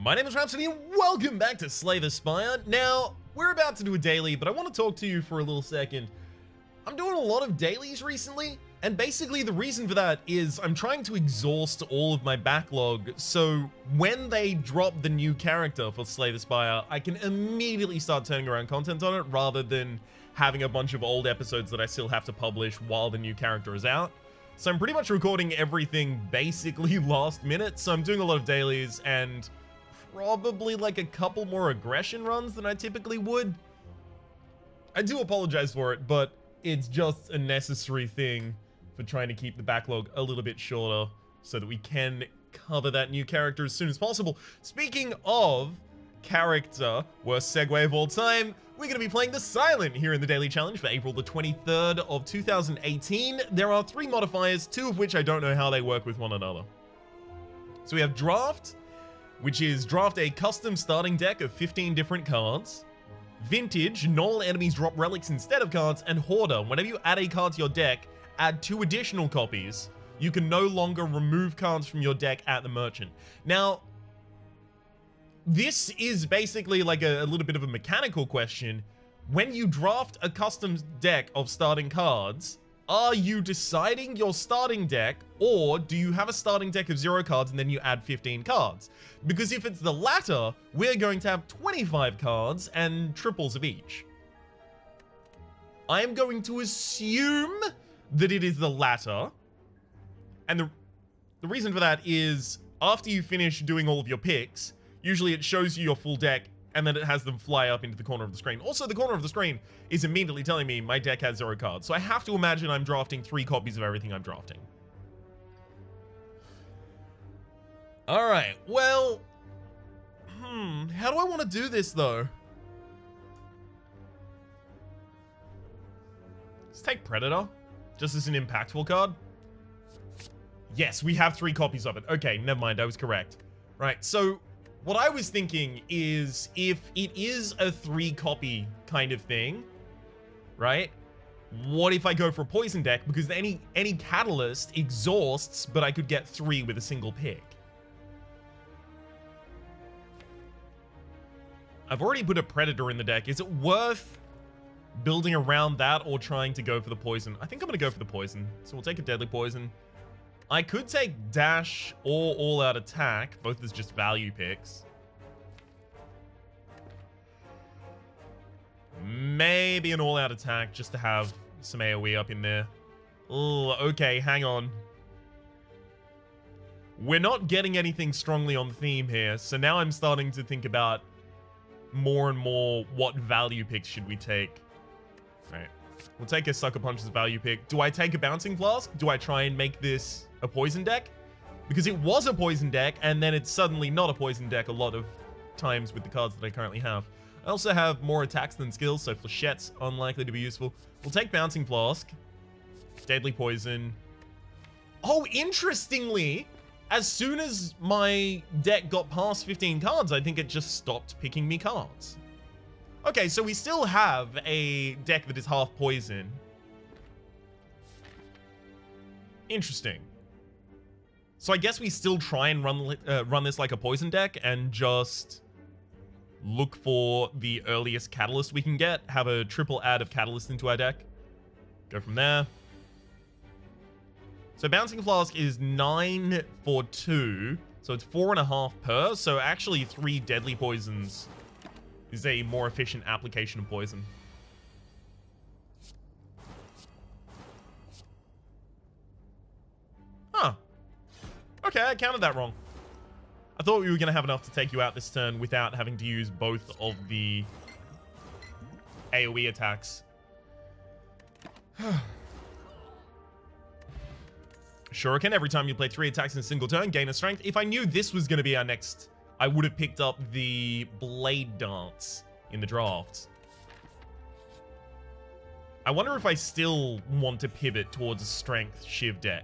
My name is Rhapsody and welcome back to Slay the Spire. Now, we're about to do a daily, but I want to talk to you for a little second. I'm doing a lot of dailies recently, and basically the reason for that is I'm trying to exhaust all of my backlog, so when they drop the new character for Slay the Spire, I can immediately start turning around content on it rather than having a bunch of old episodes that I still have to publish while the new character is out. So I'm pretty much recording everything basically last minute, so I'm doing a lot of dailies and probably like a couple more aggression runs than I typically would. I do apologize for it, but it's just a necessary thing for trying to keep the backlog a little bit shorter so that we can cover that new character as soon as possible. Speaking of character, worst segue of all time, we're going to be playing the Silent here in the Daily Challenge for April the 23rd of 2018. There are 3 modifiers, 2 of which I don't know how they work with one another. So we have Draft, which is draft a custom starting deck of 15 different cards. Vintage, all enemies drop relics instead of cards. And Hoarder, whenever you add a card to your deck, add 2 additional copies. You can no longer remove cards from your deck at the merchant. Now, this is basically like a little bit of a mechanical question. When you draft a custom deck of starting cards, are you deciding your starting deck, or do you have a starting deck of 0 cards and then you add 15 cards? Because if it's the latter, we're going to have 25 cards and triples of each. I am going to assume that it is the latter. And the reason for that is after you finish doing all of your picks, usually it shows you your full deck and then it has them fly up into the corner of the screen. Also, the corner of the screen is immediately telling me my deck has 0 cards. So I have to imagine I'm drafting 3 copies of everything I'm drafting. All right, well, how do I want to do this though? Let's take Predator, just as an impactful card. Yes, we have 3 copies of it. Okay, never mind, I was correct. Right, so what I was thinking is if it is a 3 copy kind of thing, right? What if I go for a poison deck? Because any catalyst exhausts, but I could get 3 with a single pick. I've already put a Predator in the deck. Is it worth building around that or trying to go for the poison? I think I'm going to go for the poison. So we'll take a deadly poison. I could take Dash or All-Out Attack, both as just value picks. Maybe an All-Out Attack just to have some AoE up in there. Oh, okay, hang on. We're not getting anything strongly on theme here, so now I'm starting to think about more and more what value picks should we take. All right. We'll take a Sucker Punch as a value pick. Do I take a Bouncing Flask? Do I try and make this a poison deck? Because it was a poison deck, and then it's suddenly not a poison deck a lot of times with the cards that I currently have. I also have more attacks than skills, so Flechette's unlikely to be useful. We'll take Bouncing Flask. Deadly Poison. Oh, interestingly, as soon as my deck got past 15 cards, I think it just stopped picking me cards. Okay, so we still have a deck that is half poison. Interesting. So I guess we still try and run this like a poison deck and just look for the earliest catalyst we can get. Have a triple add of catalyst into our deck. Go from there. So Bouncing Flask is 9 for 2. So it's 4.5 per. So actually 3 deadly poisons is a more efficient application of poison. Huh. Okay, I counted that wrong. I thought we were going to have enough to take you out this turn without having to use both of the AoE attacks. Shuriken, every time you play 3 attacks in a single turn, gain a strength. If I knew this was going to be our next, I would have picked up the Blade Dance in the draft. I wonder if I still want to pivot towards a strength Shiv deck.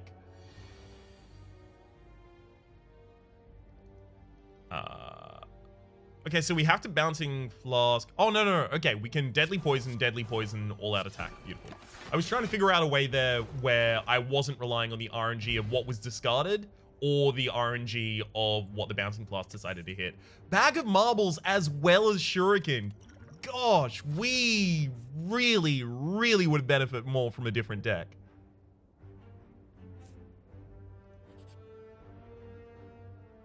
Okay, so we have to Bouncing Flask. Oh, no. Okay, we can Deadly Poison, All-Out Attack. Beautiful. I was trying to figure out a way there where I wasn't relying on the RNG of what was discarded or the RNG of what the bouncing class decided to hit. Bag of Marbles as well as Shuriken. Gosh, we really, really would benefit more from a different deck.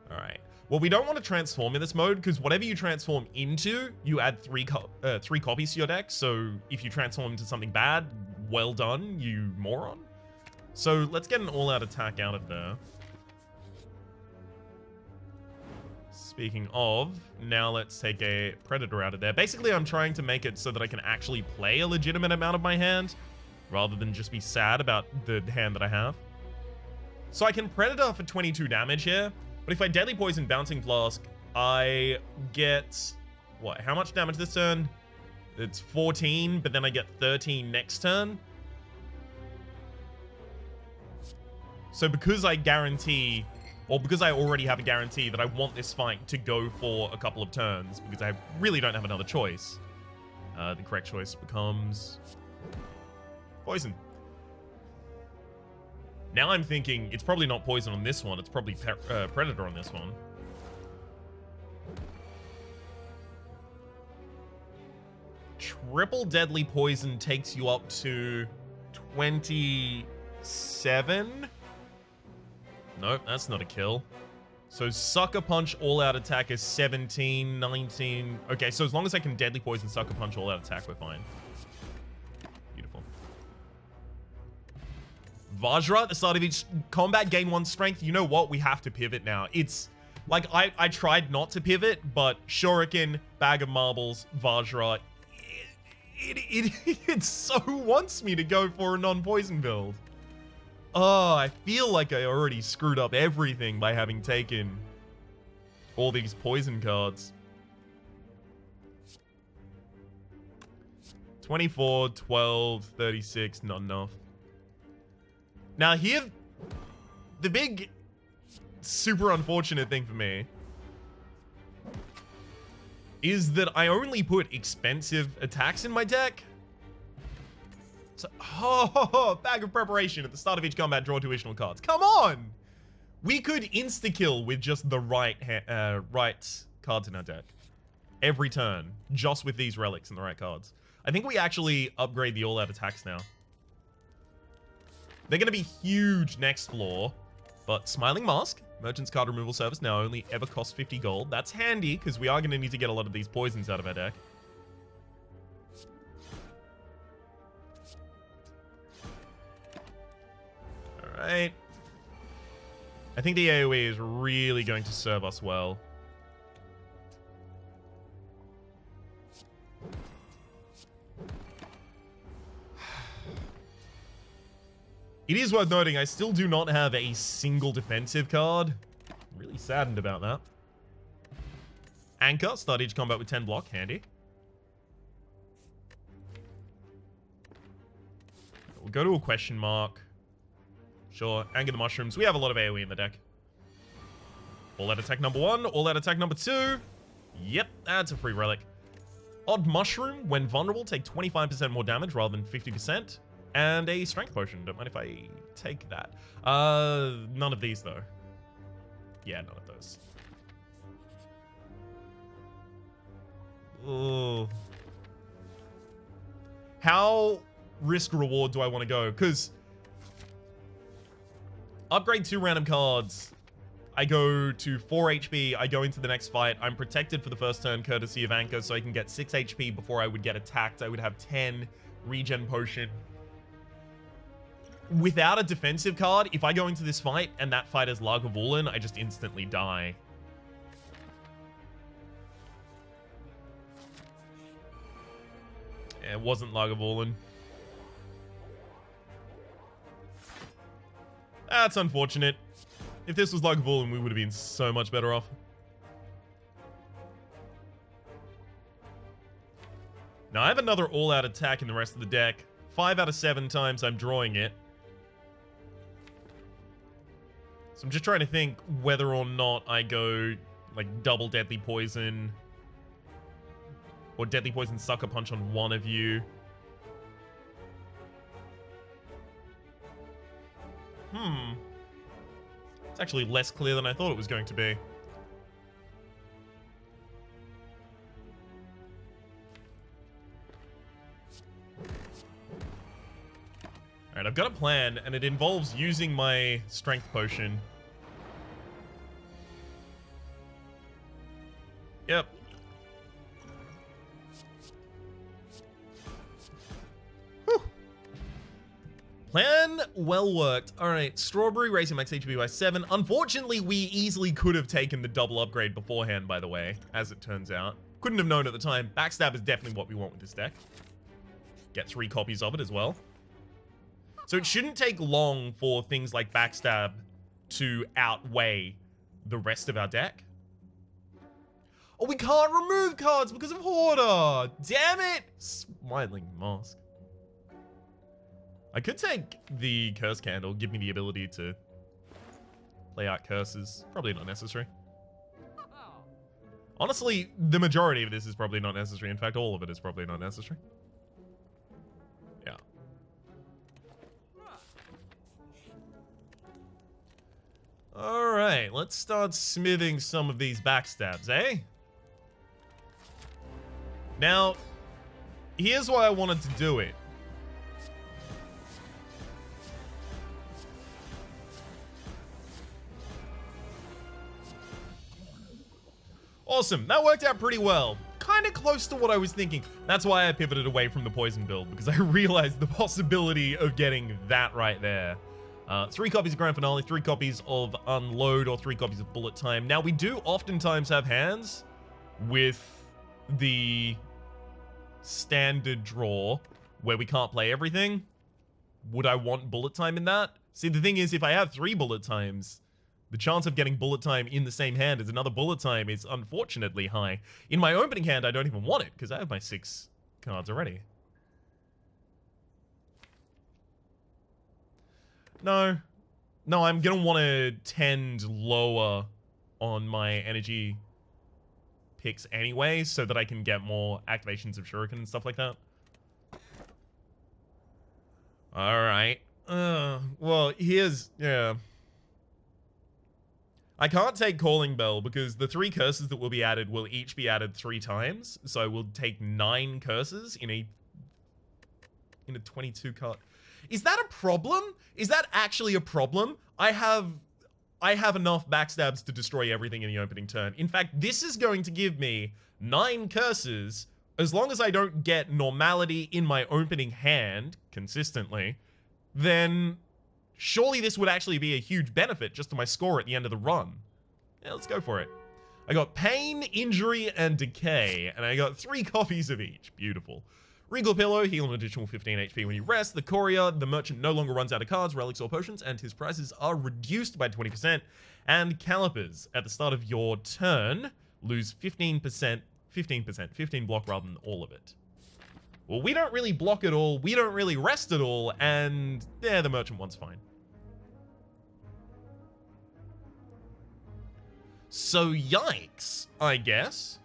Alright. Well, we don't want to transform in this mode, because whatever you transform into, you add three copies to your deck. So if you transform into something bad, well done, you moron. So let's get an all-out attack out of there. Speaking of, now let's take a Predator out of there. Basically, I'm trying to make it so that I can actually play a legitimate amount of my hand, rather than just be sad about the hand that I have. So I can Predator for 22 damage here, but if I Deadly Poison Bouncing Flask, I get... what? How much damage this turn? It's 14, but then I get 13 next turn. So because I guarantee... or because I already have a guarantee that I want this fight to go for a couple of turns, because I really don't have another choice. The correct choice becomes... poison. Now I'm thinking it's probably not poison on this one, it's probably Predator on this one. Triple Deadly Poison takes you up to 27? Nope, that's not a kill. So Sucker Punch all-out attack is 17, 19... okay, so as long as I can Deadly Poison Sucker Punch all-out attack, we're fine. Beautiful. Vajra at the start of each combat, gain 1 strength. You know what? We have to pivot now. It's... like, I tried not to pivot, but Shuriken, Bag of Marbles, Vajra... It so wants me to go for a non-poison build. Oh, I feel like I already screwed up everything by having taken all these poison cards. 24, 12, 36, not enough. Now here, the big, super unfortunate thing for me is that I only put expensive attacks in my deck. So, bag of preparation. At the start of each combat, draw 2 additional cards. Come on! We could insta-kill with just the right cards in our deck. Every turn. Just with these relics and the right cards. I think we actually upgrade the all-out attacks now. They're going to be huge next floor. But Smiling Mask, Merchant's card removal service, now only ever costs 50 gold. That's handy, because we are going to need to get a lot of these poisons out of our deck. Alright. I think the AoE is really going to serve us well. It is worth noting, I still do not have a single defensive card. I'm really saddened about that. Anchor, start each combat with 10 block, handy. We'll go to a question mark. Sure, Anger the Mushrooms. We have a lot of AoE in the deck. All-out attack number 1, all-out attack number 2. Yep, that's a free relic. Odd Mushroom, when vulnerable, take 25% more damage rather than 50%. And a Strength Potion. Don't mind if I take that. None of these, though. Yeah, none of those. Ugh. How risk-reward do I want to go? Because... upgrade 2 random cards. I go to 4 HP. I go into the next fight. I'm protected for the first turn, courtesy of Anchor, so I can get 6 HP before I would get attacked. I would have 10 regen potion. Without a defensive card, if I go into this fight and that fight is Lagavulin, I just instantly die. Yeah, it wasn't Lagavulin. That's unfortunate. If this was Lagavulin, we would have been so much better off. Now, I have another all-out attack in the rest of the deck. 5 out of 7 times I'm drawing it. So I'm just trying to think whether or not I go, like, double Deadly Poison. Or Deadly Poison Sucker Punch on one of you. It's actually less clear than I thought it was going to be. Alright, I've got a plan, and it involves using my strength potion. Yep. Whew. Plan well worked. Alright, Strawberry raising max HP by 7. Unfortunately, we easily could have taken the double upgrade beforehand, by the way, as it turns out. Couldn't have known at the time. Backstab is definitely what we want with this deck. Get 3 copies of it as well. So it shouldn't take long for things like Backstab to outweigh the rest of our deck. Oh, we can't remove cards because of Hoarder! Damn it! Smiling Mask. I could take the Curse Candle, give me the ability to play out curses. Probably not necessary. Honestly, the majority of this is probably not necessary. In fact, all of it is probably not necessary. Yeah. Alright, let's start smithing some of these backstabs, eh? Now, here's why I wanted to do it. Awesome, that worked out pretty well. Kind of close to what I was thinking. That's why I pivoted away from the poison build, because I realized the possibility of getting that right there. 3 copies of Grand Finale, 3 copies of Unload, or 3 copies of Bullet Time. Now, we do oftentimes have hands with the standard draw where we can't play everything. Would I want Bullet Time in that? See, the thing is, if I have 3 Bullet Times, the chance of getting Bullet Time in the same hand as another Bullet Time is unfortunately high. In my opening hand, I don't even want it, because I have my 6 cards already. No, I'm gonna want to tend lower on my energy picks anyway, so that I can get more activations of Shuriken and stuff like that. Alright. Well, yeah. I can't take Calling Bell because the 3 curses that will be added will each be added 3 times, so we'll take 9 curses in a 22 card. Is that a problem? Is that actually a problem? I have enough backstabs to destroy everything in the opening turn. In fact, this is going to give me 9 curses as long as I don't get normality in my opening hand consistently. Then surely this would actually be a huge benefit just to my score at the end of the run. Yeah, let's go for it. I got Pain, Injury, and Decay, and I got 3 copies of each. Beautiful. Regal Pillow, heal an additional 15 HP when you rest. The Courier, the merchant no longer runs out of cards, relics, or potions, and his prices are reduced by 20%. And Calipers, at the start of your turn, lose 15%, 15 block rather than all of it. Well, we don't really block at all, we don't really rest at all, and yeah, the merchant one's fine. So, yikes, I guess.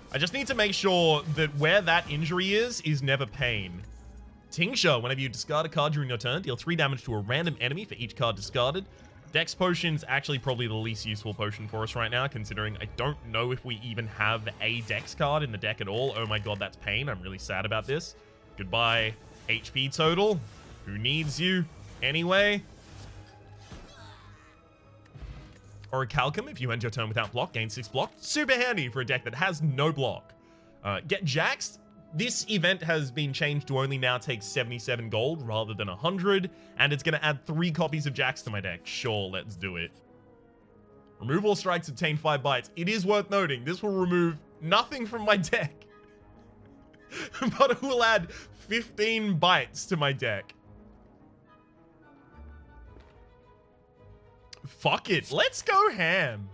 I just need to make sure that where that injury is never pain. Tincture, whenever you discard a card during your turn, deal 3 damage to a random enemy for each card discarded. Dex Potion's actually probably the least useful potion for us right now, considering I don't know if we even have a Dex card in the deck at all. Oh my god, that's pain. I'm really sad about this. Goodbye, HP total. Who needs you anyway? Orichalcum, if you end your turn without block, gain 6 block. Super handy for a deck that has no block. Get Jaxed. This event has been changed to only now take 77 gold rather than 100, and it's going to add 3 copies of Jax to my deck. Sure, let's do it. Remove all strikes, obtain 5 bites. It is worth noting, this will remove nothing from my deck, but it will add 15 bites to my deck. Fuck it, let's go ham.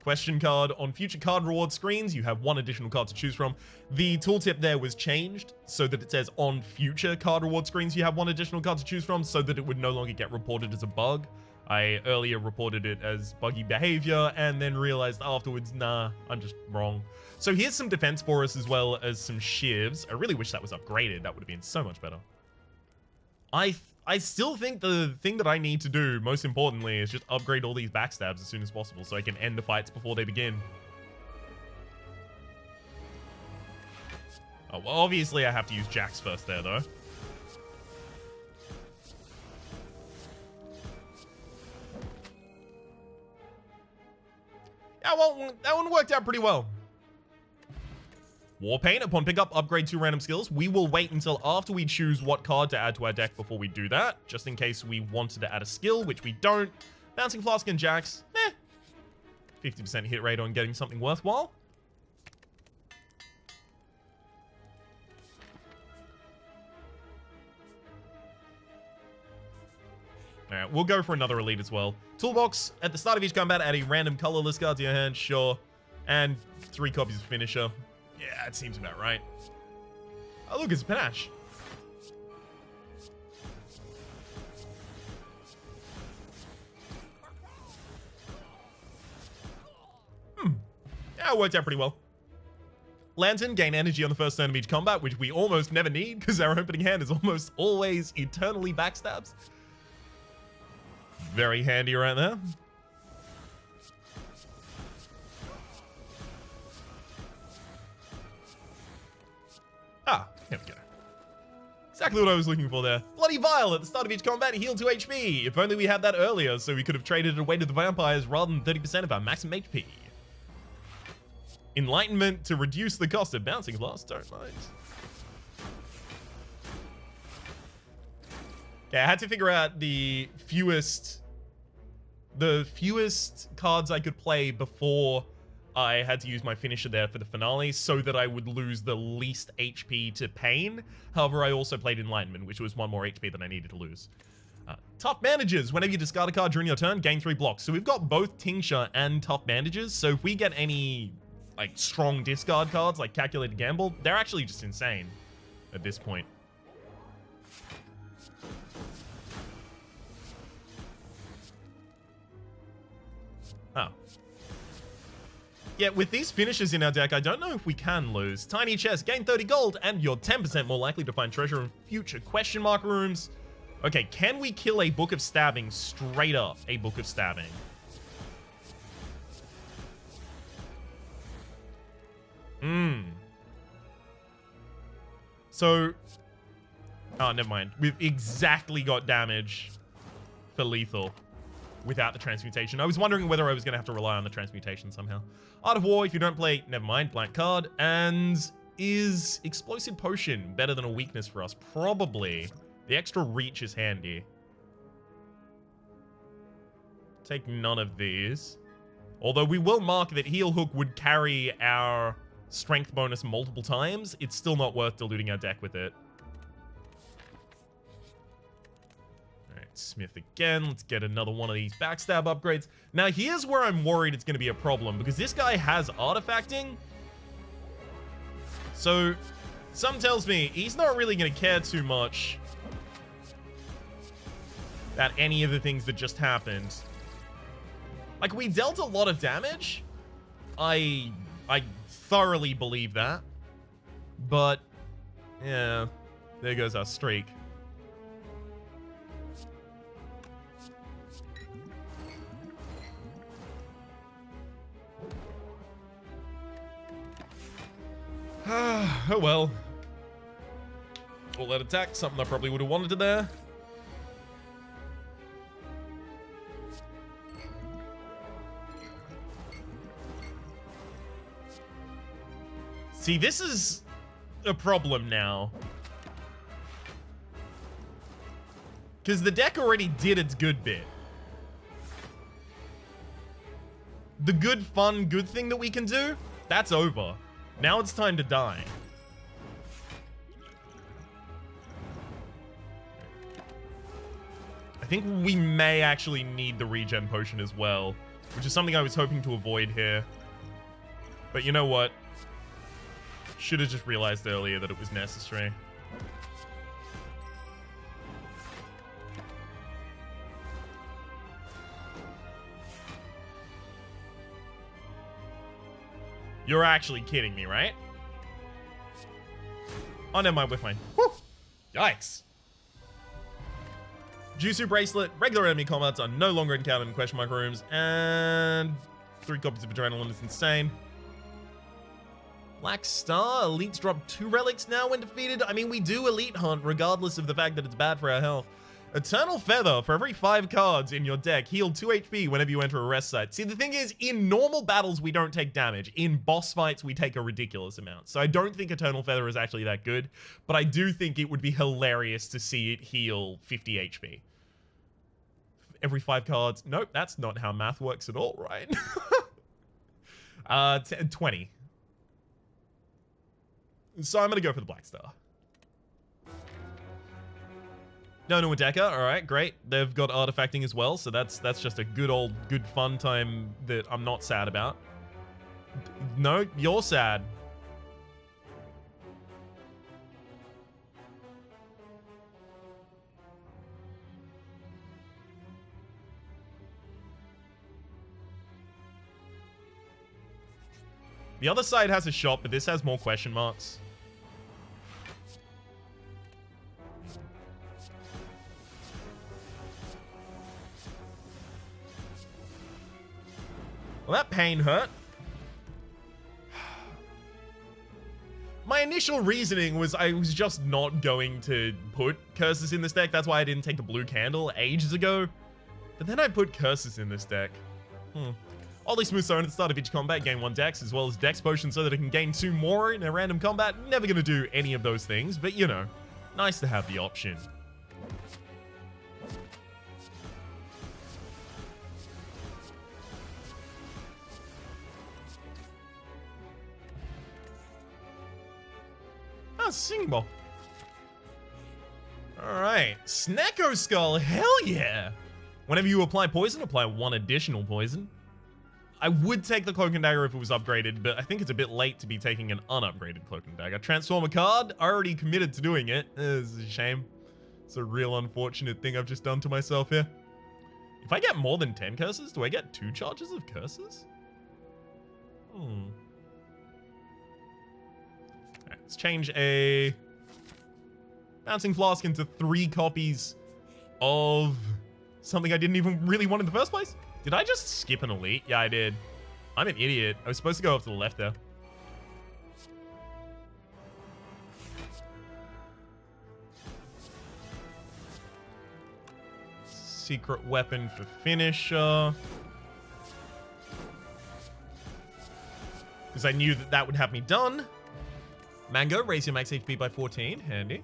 Question card. On future card reward screens, you have 1 additional card to choose from. The tooltip there was changed so that it says on future card reward screens, you have 1 additional card to choose from, so that it would no longer get reported as a bug. I earlier reported it as buggy behavior and then realized afterwards, nah, I'm just wrong. So here's some defense for us as well as some shivs. I really wish that was upgraded. That would have been so much better. I still think the thing that I need to do, most importantly, is just upgrade all these backstabs as soon as possible so I can end the fights before they begin. Oh, well, obviously I have to use Jax first there, though. That one worked out pretty well. Warpaint, upon pickup, upgrade 2 random skills. We will wait until after we choose what card to add to our deck before we do that, just in case we wanted to add a skill, which we don't. Bouncing Flask and Jax, 50% hit rate on getting something worthwhile. Alright, we'll go for another elite as well. Toolbox, at the start of each combat, add a random colorless card to your hand, sure. And 3 copies of Finisher. Yeah, it seems about right. Oh, look, it's a panache. Yeah, it worked out pretty well. Lantern, gain energy on the first turn of each combat, which we almost never need because our opening hand is almost always eternally backstabs. Very handy right there. Ah, here we go. Exactly what I was looking for there. Bloody Vial, at the start of each combat, heal 2 HP. If only we had that earlier, so we could have traded it away to the vampires rather than 30% of our maximum HP. Enlightenment to reduce the cost of Bouncing Blast, don't mind. Yeah, I had to figure out the fewest cards I could play before I had to use my finisher there for the finale so that I would lose the least HP to Pain. However, I also played Enlightenment, which was 1 more HP than I needed to lose. Tough Bandages. Whenever you discard a card during your turn, gain 3 blocks. So we've got both Tincture and Tough Bandages. So if we get any like strong discard cards like Calculated Gamble, they're actually just insane at this point. Oh. Yeah, with these finishes in our deck, I don't know if we can lose. Tiny Chest, gain 30 gold, and you're 10% more likely to find treasure in future question mark rooms. Okay, can we kill a Book of Stabbing straight up? A Book of Stabbing. So... oh, never mind. We've exactly got damage for lethal without the transmutation. I was wondering whether I was going to have to rely on the transmutation somehow. Art of War, if you don't play, never mind, blank card. And is Explosive Potion better than a weakness for us? Probably. The extra reach is handy. Take none of these. Although we will mark that Heal Hook would carry our strength bonus multiple times. It's still not worth diluting our deck with it. Smith again. Let's get another one of these backstab upgrades. Now, here's where I'm worried it's going to be a problem, because this guy has artifacting. So, something tells me he's not really going to care too much about any of the things that just happened. Like, we dealt a lot of damage. I thoroughly believe that. But, yeah, there goes our streak. Oh well. All that attack, something I probably would have wanted to there. See, this is a problem now. Because the deck already did its good bit. The good, fun, good thing that we can do, that's over. Now it's time to die. I think we may actually need the regen potion as well, which is something I was hoping to avoid here. But you know what? Should have just realized earlier that it was necessary. You're actually kidding me, right? Oh, never mind, we're fine. Whew. Yikes. Jutsu Bracelet. Regular enemy combats are no longer encountered in question mark rooms. And 3 copies of Adrenaline is insane. Black Star. Elites drop 2 relics now when defeated. I mean, we do Elite Hunt regardless of the fact that it's bad for our health. Eternal Feather. For every 5 cards in your deck, heal 2 HP whenever you enter a rest site. See, the thing is, in normal battles, we don't take damage. In boss fights, we take a ridiculous amount. So I don't think Eternal Feather is actually that good, but I do think it would be hilarious to see it heal 50 HP. Every 5 cards. Nope, that's not how math works at all, right? 20. So I'm going to go for the Black Star. No new Decker. All right, great. They've got artifacting as well, so that's just a good fun time that I'm not sad about. No, you're sad. The other side has a shop, but this has more question marks. Well, that pain hurt. My initial reasoning was I was just not going to put curses in this deck. That's why I didn't take the blue candle ages ago. But then I put curses in this deck. Oddly smooth zone at the start of each combat, gain 1 dex, as well as dex potion so that it can gain 2 more in a random combat. Never gonna do any of those things, but you know, nice to have the option. Ah, singing ball. Alright, Snecko Skull, hell yeah! Whenever you apply poison, apply 1 additional poison. I would take the Cloak and Dagger if it was upgraded, but I think it's a bit late to be taking an unupgraded Cloak and Dagger. Transform a card, I already committed to doing it. It's a shame. It's a real unfortunate thing I've just done to myself here. If I get more than 10 curses, do I get 2 charges of curses? Alright, let's change a Bouncing Flask into 3 copies of something I didn't even really want in the first place. Did I just skip an elite? Yeah, I did. I'm an idiot. I was supposed to go off to the left there. Secret weapon for finisher. Because I knew that that would have me done. Mango, raise your max HP by 14. Handy.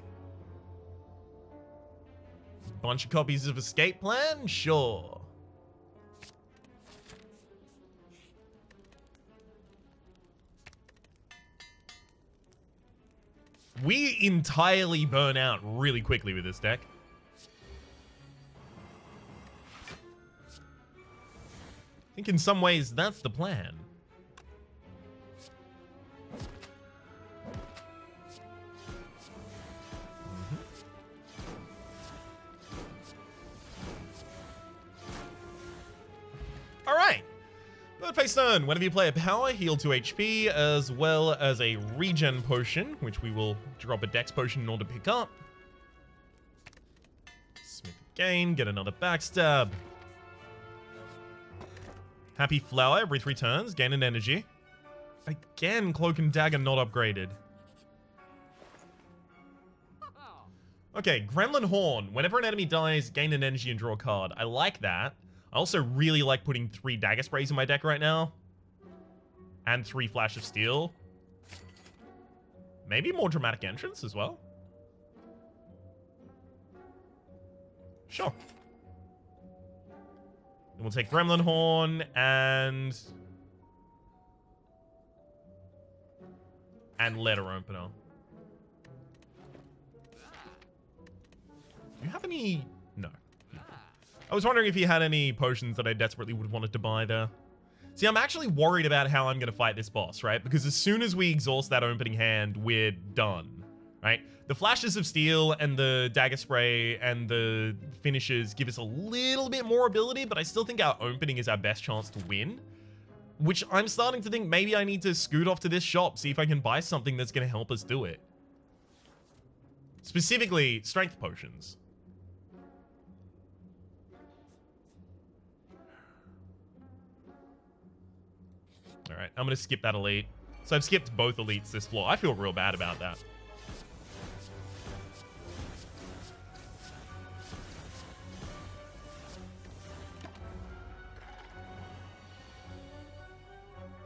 Bunch of copies of Escape Plan? Sure. We entirely burn out really quickly with this deck. I think in some ways that's the plan. All right. Third phase turn. Whenever you play a power, heal 2 HP, as well as a regen potion, which we will drop a dex potion in order to pick up. Smith again, get another backstab. Happy Flower every 3 turns, gain an energy. Again, Cloak and Dagger not upgraded. Okay, Gremlin Horn. Whenever an enemy dies, gain an energy and draw a card. I like that. I also really like putting 3 Dagger Sprays in my deck right now. And 3 Flash of Steel. Maybe more Dramatic Entrance as well. Sure. And we'll take Gremlin Horn and Letter Opener. Do you have any? No. I was wondering if you had any potions that I desperately would have wanted to buy there. See, I'm actually worried about how I'm going to fight this boss, right? Because as soon as we exhaust that opening hand, we're done, right? The Flashes of Steel and the Dagger Spray and the finishes give us a little bit more ability, but I still think our opening is our best chance to win. Which I'm starting to think maybe I need to scoot off to this shop, see if I can buy something that's going to help us do it. Specifically, strength potions. Alright, I'm going to skip that elite. So I've skipped both elites this floor. I feel real bad about that.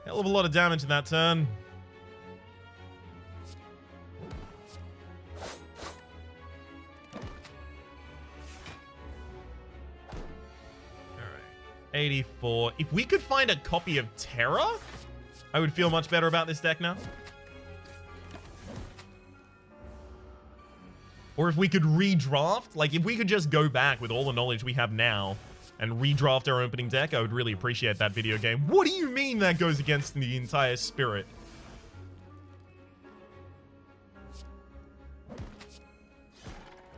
Hell of a lot of damage in that turn. Alright. 84. If we could find a copy of Terra, I would feel much better about this deck now. Or if we could redraft, like if we could just go back with all the knowledge we have now and redraft our opening deck, I would really appreciate that video game. What do you mean that goes against the entire spirit?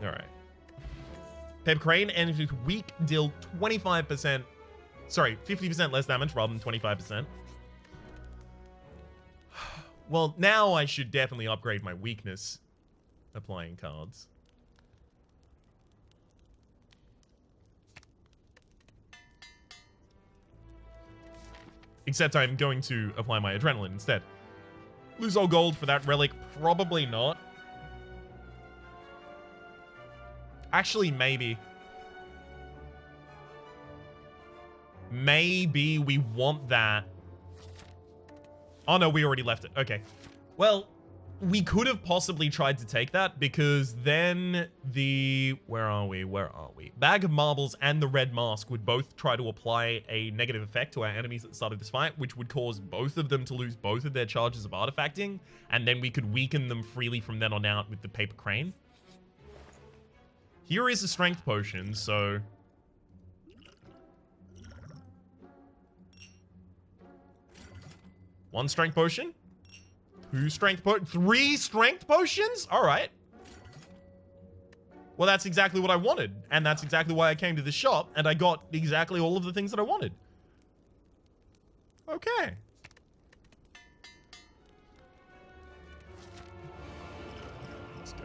Alright. Paper Crane, and if it's weak, deal 25%. Sorry, 50% less damage rather than 25%. Well, now I should definitely upgrade my weakness applying cards. Except I'm going to apply my adrenaline instead. Lose all gold for that relic? Probably not. Actually, maybe. Maybe we want that. Oh no, we already left it. Okay. Well, we could have possibly tried to take that because then the... Where are we? Bag of Marbles and the Red Mask would both try to apply a negative effect to our enemies at the start of this fight, which would cause both of them to lose both of their charges of artifacting, and then we could weaken them freely from then on out with the Paper Crane. Here is a Strength Potion, so... One Strength Potion. Two Strength Potions. 3 Strength Potions? Alright. Well, that's exactly what I wanted. And that's exactly why I came to the shop. And I got exactly all of the things that I wanted. Okay. Let's go.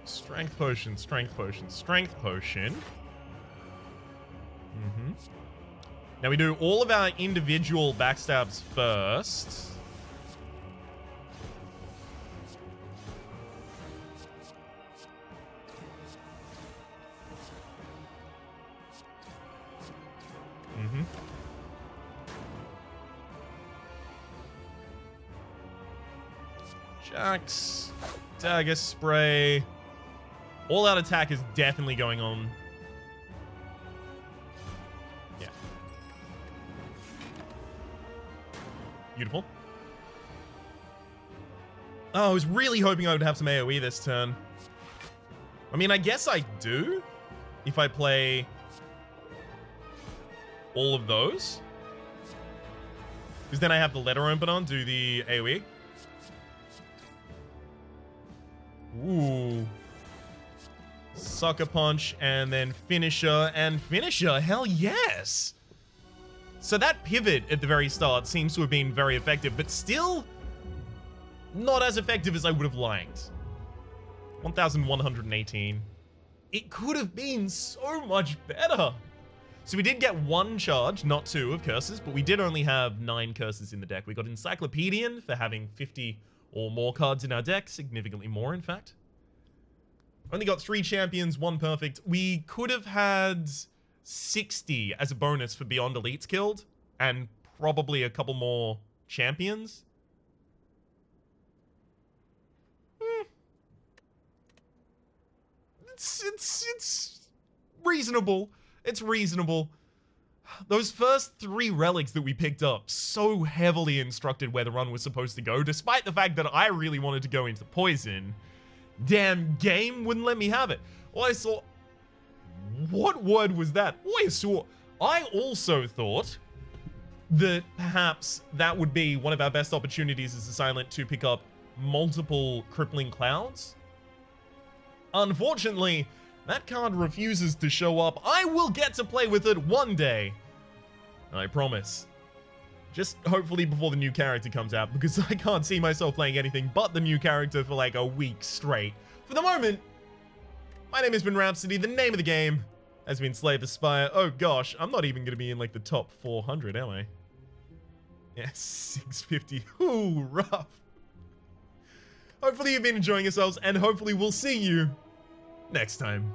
Strength Potion, Strength Potion, Strength Potion. Mm-hmm. Now we do all of our individual backstabs first. Mm-hmm. Jax, dagger spray. All out attack is definitely going on. Beautiful. Oh, I was really hoping I would have some AoE this turn. I mean, I guess I do. If I play all of those. Because then I have the letter open on, do the AoE. Ooh. Sucker Punch, and then Finisher, and Finisher. Hell yes! So that pivot at the very start seems to have been very effective, but still not as effective as I would have liked. 1,118. It could have been so much better. So we did get 1 charge, not 2, of curses, but we did only have 9 curses in the deck. We got Encyclopedian for having 50 or more cards in our deck, significantly more, in fact. Only got 3 champions, 1 perfect. We could have had 60 as a bonus for Beyond Elites killed, and probably a couple more champions. It's reasonable. It's reasonable. Those first 3 relics that we picked up so heavily instructed where the run was supposed to go, despite the fact that I really wanted to go into poison. Damn game wouldn't let me have it. All I saw... What word was that? I also thought that perhaps that would be one of our best opportunities as a Silent to pick up multiple Crippling Clouds. Unfortunately, that card refuses to show up. I will get to play with it one day. I promise. Just hopefully before the new character comes out, because I can't see myself playing anything but the new character for like a week straight. For the moment, my name has been Rhapsody. The name of the game has been Slay the Spire. Oh gosh, I'm not even going to be in like the top 400, am I? Yeah, 650. Ooh, rough. Hopefully you've been enjoying yourselves, and hopefully we'll see you next time.